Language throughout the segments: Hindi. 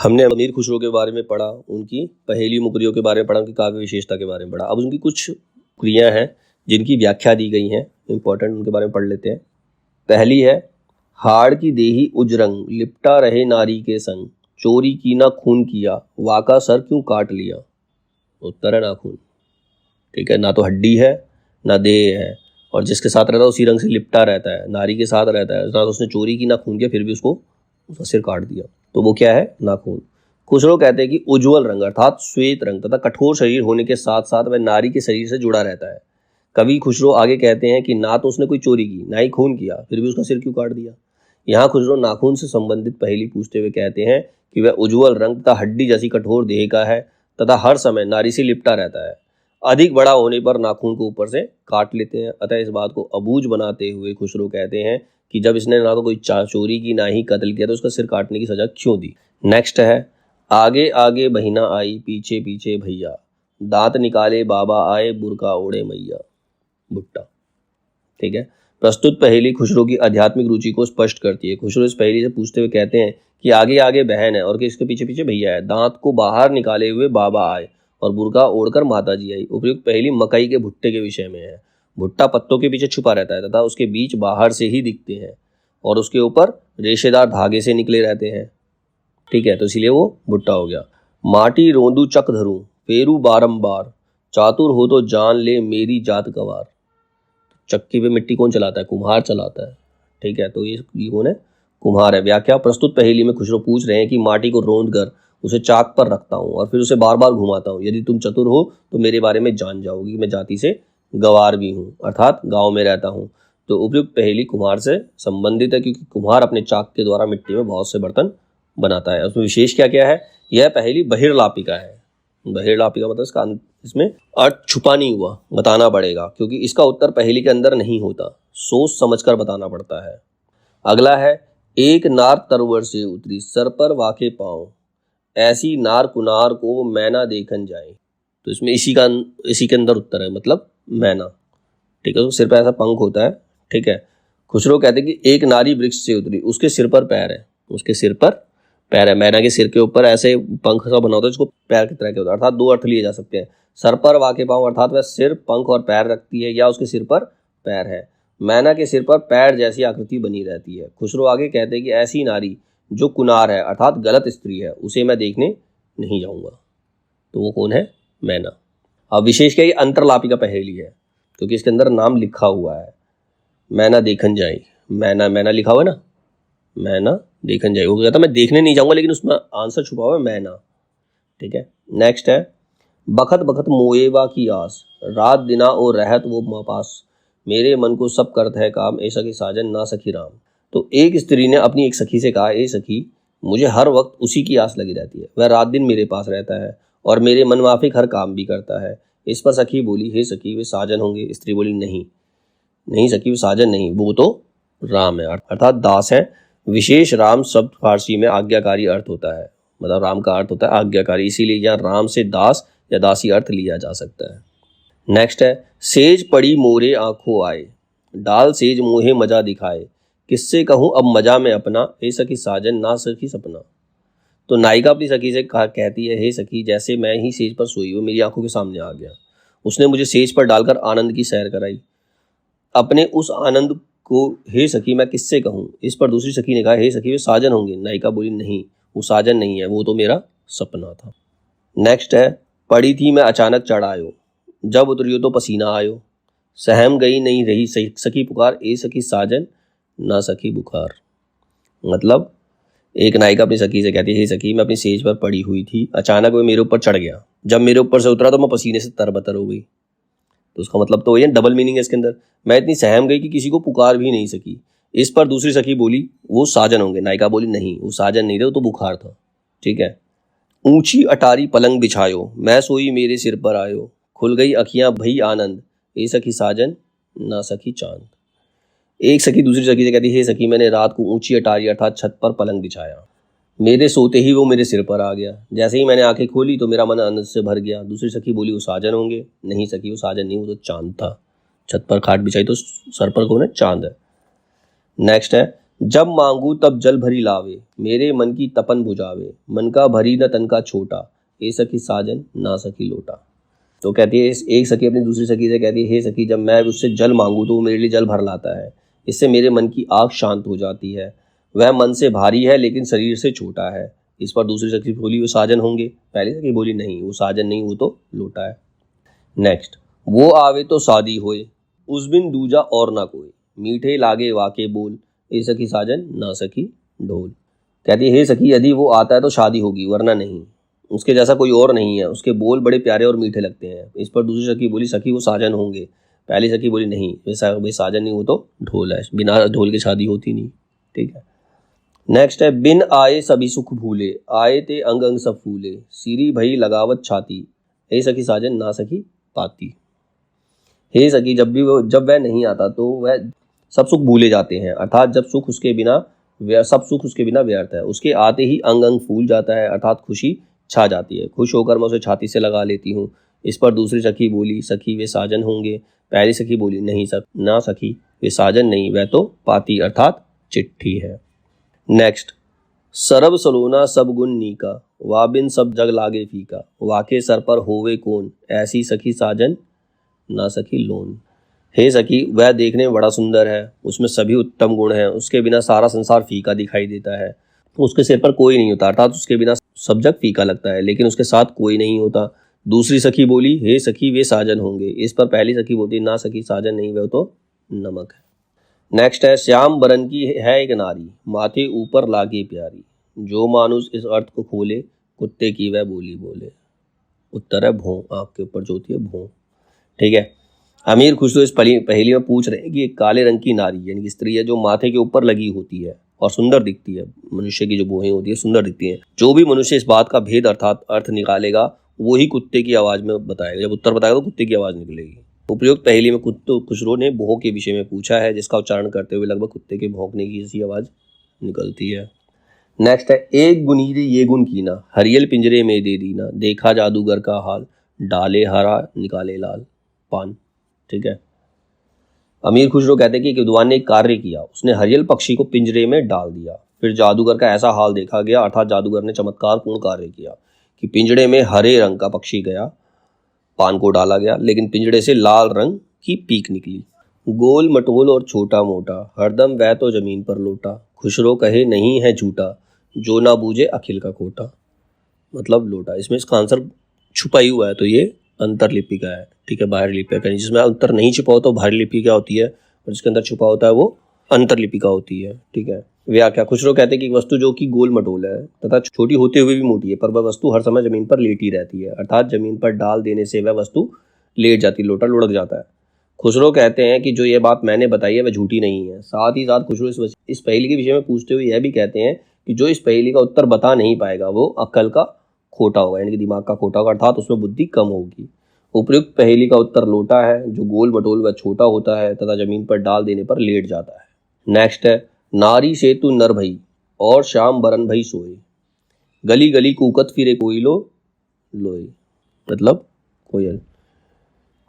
हमने अमीर खुसरो के बारे में पढ़ा, उनकी पहेली मुकरियों के बारे में पढ़ा, उनकी काव्य विशेषता के बारे में पढ़ा। अब उनकी कुछ क्रियाएं हैं जिनकी व्याख्या दी गई हैं, इंपॉर्टेंट, उनके बारे में पढ़ लेते हैं। पहली है, हाड़ की देही उजरंग, लिपटा रहे नारी के संग, चोरी की ना खून किया, वाका सर क्यों काट लिया। उत्तर है नाखून। ठीक है, ना तो हड्डी है ना देह है, और जिसके साथ रहता है उसी रंग से लिपटा रहता है, नारी के साथ रहता है, ना तो उसने चोरी की ना खून किया, फिर भी उसका सिर काट दिया, तो वो क्या है, नाखून। खुसरो कहते हैं कि उज्जवल रंग अर्थात श्वेत रंग तथा कठोर शरीर होने के साथ साथ वह नारी के शरीर से जुड़ा रहता है। कवि खुसरो आगे कहते हैं कि ना तो उसने कोई चोरी की ना ही खून किया, फिर भी उसका सिर क्यों काट दिया। यहाँ खुसरो नाखून से संबंधित पहेली पूछते हुए कहते हैं कि वह उज्जवल रंग तथा हड्डी जैसी कठोर देह का है तथा हर समय नारी से लिपटा रहता है। अधिक बड़ा होने पर नाखून को ऊपर से काट लेते हैं। अतः इस बात को अबूझ बनाते हुए खुसरो कहते हैं कि जब इसने ना तो कोई चोरी की ना ही कत्ल किया तो उसका सिर काटने की सजा क्यों दी। नेक्स्ट है, आगे आगे बहिना आई, पीछे पीछे भैया, दांत निकाले बाबा आए, बुरका ओढ़े मैया। भुट्टा। ठीक है, प्रस्तुत पहेली खुसरो की आध्यात्मिक रुचि को स्पष्ट करती है। खुसरो इस पहेली से पूछते हुए कहते हैं कि आगे आगे बहन है और इसके पीछे पीछे भैया है, दांत को बाहर निकाले हुए बाबा आए और बुरका ओढ़कर माता जी आई। उपयुक्त पहेली मकई के भुट्टे के विषय में है। भुट्टा पत्तों के पीछे छुपा रहता है तथा उसके बीज बाहर से ही दिखते हैं और उसके ऊपर रेशेदार धागे से निकले रहते हैं। ठीक है, तो इसीलिए वो भुट्टा हो गया। माटी रोंदू चक धरूं, फेरू बारंबार, चातुर हो तो जान ले मेरी जात गवार। चक्की पे मिट्टी कौन चलाता है, कुम्हार चलाता है। ठीक है, तो ये कौन है, कुम्हार है। व्याख्या, प्रस्तुत पहेली में खुसरो पूछ रहे हैं कि माटी को रोंद कर उसे चाक पर रखता हूँ और फिर उसे बार बार घुमाता हूँ, यदि तुम चतुर हो तो मेरे बारे में जान जाओगी, मैं जाति से गवार भी हूँ अर्थात गाँव में रहता हूँ। तो उपयुक्त पहेली कुम्हार से संबंधित है क्योंकि कुम्हार अपने चाक के द्वारा मिट्टी में बहुत से बर्तन बनाता है। उसमें विशेष क्या क्या है, यह पहेली बहिर्लापिका है। बहिर्लापिका मतलब इसमें अर्थ छुपा नहीं हुआ, बताना पड़ेगा क्योंकि इसका उत्तर पहेली के अंदर नहीं होता, सोच समझकर बताना पड़ता है। अगला है, एक नार तरवर से उतरी, सर पर वाके पाँव, ऐसी नार कुनार को मैना देखन जाए। तो इसमें इसी के अंदर उत्तर है, मतलब मैना। ठीक है, तो सिर पर ऐसा पंख होता है। ठीक है, खुसरो कहते हैं कि एक नारी वृक्ष से उतरी, उसके सिर पर पैर है, उसके सिर पर पैर है। मैना के सिर के ऊपर ऐसे पंख सा बना होता है जिसको पैर की तरह के होता है, अर्थात दो अर्थ लिए जा सकते हैं। सर पर वाके पाँव अर्थात वह सिर, पंख और पैर रखती है या उसके सिर पर पैर है। मैना के सिर पर पैर जैसी आकृति बनी रहती है। खुसरो आगे कहते हैं कि ऐसी नारी जो कुनार है अर्थात गलत स्त्री है, उसे मैं देखने नहीं जाऊंगा। तो वो कौन है, मैना। अब विशेष क्या, ये अंतरलापिका पहेली है क्योंकि इसके अंदर नाम लिखा हुआ है। मैना देखन जाए, मैना मैना लिखा हुआ है ना, मैना देखन जाए, वो कहता मैं देखने नहीं जाऊंगा लेकिन उसमें आंसर छुपा हुआ है मैना। ठीक है, नेक्स्ट है, बखत बखत मोएवा की आस, रात दिना और रहत वो माँ पास, मेरे मन को सब करत है काम, ऐसा की साजन ना सखी राम। तो एक स्त्री ने अपनी एक सखी से कहा, ए सखी, मुझे हर वक्त उसी की आस लगी रहती है, वह रात दिन मेरे पास रहता है और मेरे मन माफिक हर काम भी करता है। इस पर सखी बोली, हे सखी, वे साजन होंगे। स्त्री बोली, नहीं नहीं सखी, वे साजन नहीं, वो तो राम है अर्थात दास है। विशेष राम शब्द फारसी में आज्ञाकारी अर्थ होता है, मतलब राम का अर्थ होता है आज्ञाकारी, इसीलिए यहाँ राम से दास या दासी अर्थ लिया जा सकता है। नेक्स्ट है, सेज पड़ी मोरे आंखों आए, डाल सेज मुहे मजा दिखाए, किससे कहूँ अब मजा में अपना, हे सखी साजन ना सखी सपना। तो नायिका अपनी सखी से कहती है, हे सखी, जैसे मैं ही सेज पर सोई हूँ, मेरी आंखों के सामने आ गया, उसने मुझे सेज पर डालकर आनंद की सैर कराई, अपने उस आनंद को हे सखी मैं किससे कहूँ। इस पर दूसरी सखी ने कहा, हे सखी, वे साजन होंगे। नायिका बोली, नहीं, वो साजन नहीं है, वो तो मेरा सपना था। नेक्स्ट है, पड़ी थी मैं अचानक चढ़ आयो, जब उतरियो तो पसीना आयो, सहम गई नहीं रही सखी पुकार, ए सखी साजन ना सखी बुखार। मतलब एक नायिका अपनी सखी से कहती है, हे सखी, मैं अपनी सेज पर पड़ी हुई थी, अचानक वो मेरे ऊपर चढ़ गया, जब मेरे ऊपर से उतरा तो मैं पसीने से तरबतर हो गई। तो उसका मतलब तो ये डबल मीनिंग है इसके अंदर, मैं इतनी सहम गई कि किसी को पुकार भी नहीं सकी। इस पर दूसरी सखी बोली, वो साजन होंगे। नायिका बोली, नहीं, वो साजन नहीं थे, वो तो बुखार था। ठीक है, ऊंची अटारी पलंग बिछायो, मैं सोई मेरे सिर पर आयो, खुल गई अखियां भई आनंद, ए सखी साजन ना सखी चांद। एक सखी दूसरी सखी से कहती, हे सखी, मैंने रात को ऊंची अटारी अर्थात छत पर पलंग बिछाया, मेरे सोते ही वो मेरे सिर पर आ गया, जैसे ही मैंने आंखें खोली तो मेरा मन आनंद से भर गया। दूसरी सखी बोली, वो साजन होंगे। नहीं सखी, वो साजन नहीं, वो तो चांद था। छत पर खाट बिछाई तो सर पर कौन है, चांद है। नेक्स्ट है, जब मांगू तब जल भरी लावे, मेरे मन की तपन बुझावे, मन का भरी न तन का छोटा, ए सखी साजन ना सखी लोटा। तो कहती है, एक सखी अपनी दूसरी सखी से कहती है, हे सखी, जब मैं उससे जल मांगू तो वो मेरे लिए जल भर लाता है, इससे मेरे मन की आग शांत हो जाती है। वह मन से भारी है लेकिन शरीर से छोटा है। इस पर दूसरी सखी बोली, वो साजन होंगे। पहली सखी बोली, नहीं वो साजन नहीं, वो तो लोटा है। नेक्स्ट, वो आवे तो शादी होए, उस बिन दूजा और ना कोई, मीठे लागे वाके बोल, ए सखी साजन ना सखी ढोल। कहती है, हे सखी, यदि वो आता है तो शादी होगी वरना नहीं, उसके जैसा कोई और नहीं है, उसके बोल बड़े प्यारे और मीठे लगते हैं। इस पर दूसरी सखी बोली, सखी वो साजन होंगे। पहली सखी बोली, नहीं वे साजन नहीं, वो तो ढोल है, बिना ढोल की शादी होती नहीं। ठीक है। नेक्स्ट है, बिन आए सभी सुख भूले, आए ते अंग अंग सब फूले, सीरी भई लगावत छाती, हे सखी साजन ना सखी पाती। हे सखी, जब वह नहीं आता तो वह सब सुख भूले जाते हैं, अर्थात जब सुख उसके बिना सब सुख उसके बिना व्यर्थ है। उसके आते ही अंग अंग फूल जाता है, अर्थात खुशी छा जाती है। खुश होकर मैं उसे छाती से लगा लेती हूँ। इस पर दूसरी सखी बोली, सखी वे साजन होंगे। पहली सखी बोली, नहीं ना सखी, वे साजन नहीं, वह तो पाती अर्थात चिट्ठी है। नेक्स्ट, सरब सलोना सब गुण नीका, वाबिन सब जग लागे फीका, वाके सर पर होवे कौन, ऐसी सखी साजन ना सखी लोन। हे सखी, वह देखने में बड़ा सुंदर है, उसमें सभी उत्तम गुण हैं, उसके बिना सारा संसार फीका दिखाई देता है। उसके सिर पर कोई नहीं होता, अर्थात उसके बिना सब जग फीका लगता है, लेकिन उसके साथ कोई नहीं होता। दूसरी सखी बोली, हे सखी, वे साजन होंगे। इस पर पहली सखी बोलती, ना सखी, साजन नहीं, वह तो नमक है। नेक्स्ट है, श्याम बरन की है एक नारी, माथे ऊपर लागे प्यारी, जो मानुष इस अर्थ को खोले, कुत्ते की वह बोली बोले। उत्तर है भों, आँख के ऊपर जो होती है भों। ठीक है। अमीर खुसरो इस पहेली में पूछ रहे हैं कि एक काले रंग की नारी यानी कि स्त्री है जो माथे के ऊपर लगी होती है और सुंदर दिखती है। मनुष्य की जो भौहें होती है सुंदर दिखती हैं। जो भी मनुष्य इस बात का भेद अर्थात अर्थ निकालेगा वो ही कुत्ते की आवाज में बताएगा। जब उत्तर बताएगा तो कुत्ते की आवाज निकलेगी। उपयुक्त पहेली में खुसरो ने भौं के विषय में पूछा है, जिसका उच्चारण करते हुए लगभग कुत्ते के भौंकने की सी आवाज निकलती है। नेक्स्ट है, एक गुनीरे ये गुण कीना, हरियल पिंजरे में दे दीना, देखा जादूगर का हाल, डाले हरा निकाले लाल पान। ठीक है। अमीर खुसरो कहते हैं कि एक विद्वान ने एक कार्य किया, उसने हरियल पक्षी को पिंजरे में डाल दिया, फिर जादूगर का ऐसा हाल देखा गया, अर्थात जादूगर ने चमत्कार पूर्ण कार्य किया कि पिंजरे में हरे रंग का पक्षी गया, पान को डाला गया, लेकिन पिंजरे से लाल रंग की पीक निकली। गोल मटोल और छोटा मोटा, हरदम वह तो जमीन पर लोटा, खुसरो कहे नहीं है झूठा, जो ना बूझे अखिल का खोटा। मतलब लोटा, इसमें इसका आंसर छुपा ही हुआ है, तो ये अंतरलिपि का है। ठीक है, बाहरी लिपि का नहीं। जिसमें अंतर नहीं छुपा होता तो बाहरी लिपि क्या होती है और जिसके अंदर छुपा होता है वो अंतरलिपि का होती है। ठीक है। व्याख्या, खुसरो कहते हैं कि एक वस्तु जो कि गोल मटोल है तथा छोटी होते हुए भी मोटी है, पर वह वस्तु हर समय जमीन पर लेटी रहती है, अर्थात जमीन पर डाल देने से वह वस्तु लेट जाती, लोटा लुढ़क जाता है। खुसरो कहते हैं कि जो ये बात मैंने बताई है वह झूठी नहीं है। साथ ही साथ खुसरो इस पहेली के विषय में पूछते हुए यह भी कहते हैं कि जो इस पहेली का उत्तर बता नहीं पाएगा वो अक्ल का खोटा होगा, यानी कि दिमाग का खोटा होगा, अर्थात उसमें बुद्धि कम होगी। उपयुक्त पहेली का उत्तर लोटा है, जो गोल मटोल व छोटा होता है तथा जमीन पर डाल देने पर लेट जाता है। नेक्स्ट है, नारी से तू नर भई और श्याम बरन भई सोए, गली गली कूकत फिरे कोयलो लोए। मतलब कोयल।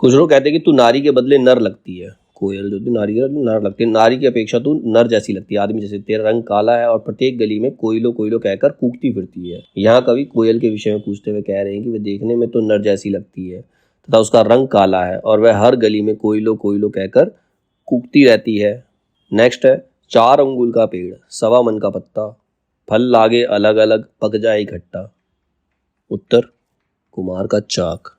खुसरो कहते हैं कि तू नारी के बदले नर लगती है। कोयल जो थी नारी के नर लगती है, नारी की अपेक्षा तू नर जैसी लगती है, आदमी जैसे। तेरा रंग काला है और प्रत्येक गली में कोयलो कोयलो कहकर कूकती फिरती है। यहाँ कवि कोयल के विषय में पूछते हुए कह रहे हैं कि वह देखने में तो नर जैसी लगती है तथा उसका रंग काला है और वह हर गली में कोयलो कोयलो कहकर कूकती रहती है। नेक्स्ट है, 4 अंगुल का पेड़, 1.25 मन का पत्ता, फल लागे अलग अलग, पक जाए इकट्ठा। उत्तर, कुम्हार का चाक।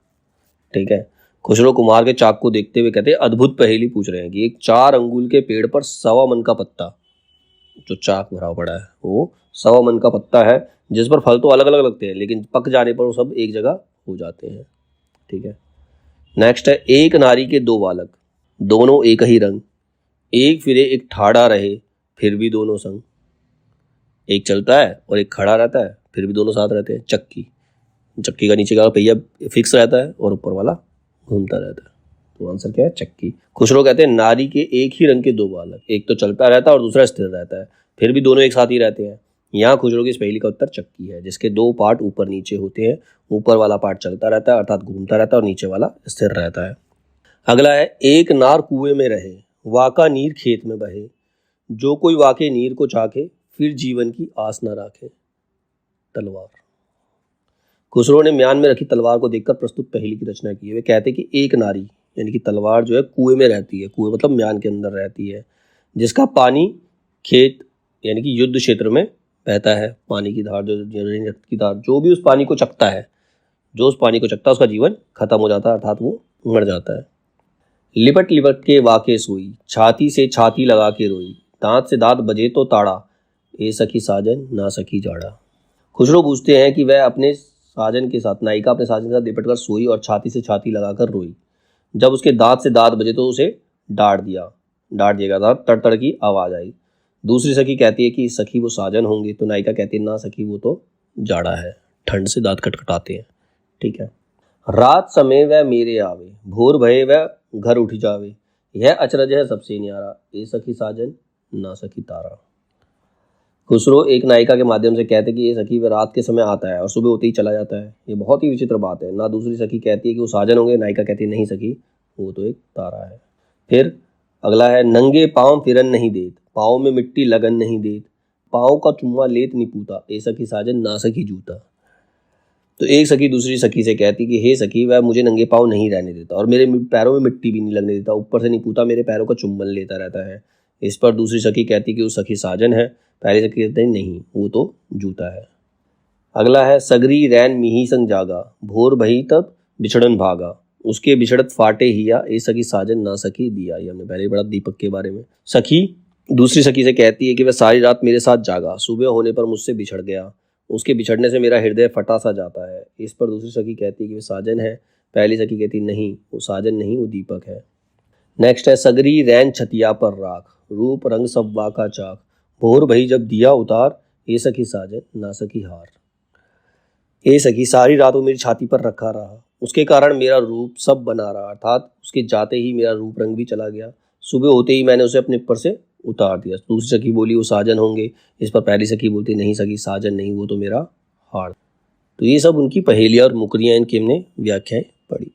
ठीक है। खुसरो कुम्हार के चाक को देखते हुए कहते हैं अद्भुत पहेली पूछ रहे हैं कि एक 4 अंगुल के पेड़ पर 1.25 मन का पत्ता, जो चाक भरा पड़ा है वो 1.25 मन का पत्ता है, जिस पर फल तो अलग अलग लगते हैं लेकिन पक जाने पर वो सब एक जगह हो जाते हैं। ठीक है। नेक्स्ट है, एक नारी के 2 बालक, दोनों एक ही रंग, एक फिरे एक ठाड़ा रहे, फिर भी दोनों संग। एक चलता है और एक खड़ा रहता है, फिर भी दोनों साथ रहते हैं। चक्की, चक्की का नीचे का पहिया फिक्स रहता है और ऊपर वाला घूमता रहता है, तो आंसर क्या है, चक्की। खुसरो कहते हैं नारी के एक ही रंग के 2 बालक, एक तो चलता रहता है और दूसरा स्थिर रहता है, फिर भी दोनों एक साथ ही रहते हैं। यहाँ खुसरो की इस पहेली का उत्तर चक्की है, जिसके 2 पार्ट ऊपर नीचे होते हैं। ऊपर वाला पार्ट चलता रहता है अर्थात घूमता रहता है और नीचे वाला स्थिर रहता है। अगला है, एक नार कुएं में रहे, वाका नीर खेत में बहे, जो कोई वाके नीर को चाखे, फिर जीवन की आस न राखे। तलवार। खुसरो ने म्यान में रखी तलवार को देखकर प्रस्तुत पहेली की रचना की है। वे कहते कि एक नारी यानी कि तलवार जो है कुएं में रहती है, कुएं मतलब म्यान के अंदर रहती है, जिसका पानी खेत यानी कि युद्ध क्षेत्र में बहता है। पानी की धार जो रक्त की धार जो भी उस पानी को चखता है, जो उस पानी को चखता है उसका जीवन खत्म हो जाता है, अर्थात वो मर जाता है। लिपट लिपट के वाके सोई, छाती से छाती लगा के रोई, दांत से दांत बजे तो ताड़ा, ए सखी साजन ना सखी जाड़ा। खुसरो पूछते हैं कि वह अपने साजन के साथ, नायिका अपने साजन के साथ लिपट कर सोई और छाती से छाती लगाकर रोई। जब उसके दांत से दांत बजे तो उसे डांट दिया गया था, तड़तड़ की आवाज आई। दूसरी सखी कहती है कि सखी वो साजन होंगे, तो नायिका कहती है ना सखी वो तो जाड़ा है, ठंड से दांत खटखटाते हैं। ठीक है। रात समय वह मेरे आवे, भोर भये वह घर उठ जावे, यह अचरज है सबसे न्यारा, ए सखी साजन ना सखी तारा। खुसरो एक नायिका के माध्यम से कहते कि ये सखी वह रात के समय आता है और सुबह होते ही चला जाता है। ये बहुत ही विचित्र बात है ना। दूसरी सखी कहती है कि वो साजन होंगे, नायिका कहती है नहीं सखी वो तो एक तारा है। फिर अगला है नंगे पाँव फिरन नहीं देत, पाँव में मिट्टी लगन नहीं देत, पाँव का चुम्मा लेत नहीं पूता, ए सखी साजन ना सखी जूता। तो एक सखी दूसरी सखी से कहती कि हे सखी वह मुझे नंगे पाँव नहीं रहने देता और मेरे पैरों में मिट्टी भी नहीं लगने देता, ऊपर से नहीं पूता, मेरे पैरों का चुम्बन लेता रहता है। इस पर दूसरी सखी कहती कि वो सखी साजन है। पहली सखी कहते हैं नहीं वो तो जूता है। अगला है सगरी रैन मिही संग जागा, भोर भई तब बिछड़न भागा, उसके बिछड़त फाटे हिया, ए सखी साजन ना सखी दिया। ये हमने पहले पढ़ा दीपक के बारे में। सखी दूसरी सखी से कहती है कि वह सारी रात मेरे साथ जागा, सुबह होने पर मुझसे बिछड़ गया, उसके बिछड़ने से मेरा हृदय फटा सा जाता है। इस पर दूसरी सखी कहती है कि वह साजन है। पहली सखी कहती नहीं वो साजन नहीं वो दीपक है। नेक्स्ट है सगरी रैन छतिया पर राख, रूप रंग सब्बा का चाक, भोर भई जब दिया उतार, ए सखी साजन ना सखी हार। ए सखी सारी रात वो मेरी छाती पर रखा रहा, उसके कारण मेरा रूप सब बना रहा, अर्थात उसके जाते ही मेरा रूप रंग भी चला गया, सुबह होते ही मैंने उसे अपने ऊपर से उतार दिया। दूसरी सखी बोली वो साजन होंगे। इस पर पहली सखी बोलती नहीं सखी साजन नहीं वो तो मेरा हार। तो ये सब उनकी पहेलियाँ और मुकरियाँ, इनकी हमने व्याख्याएं पढ़ी।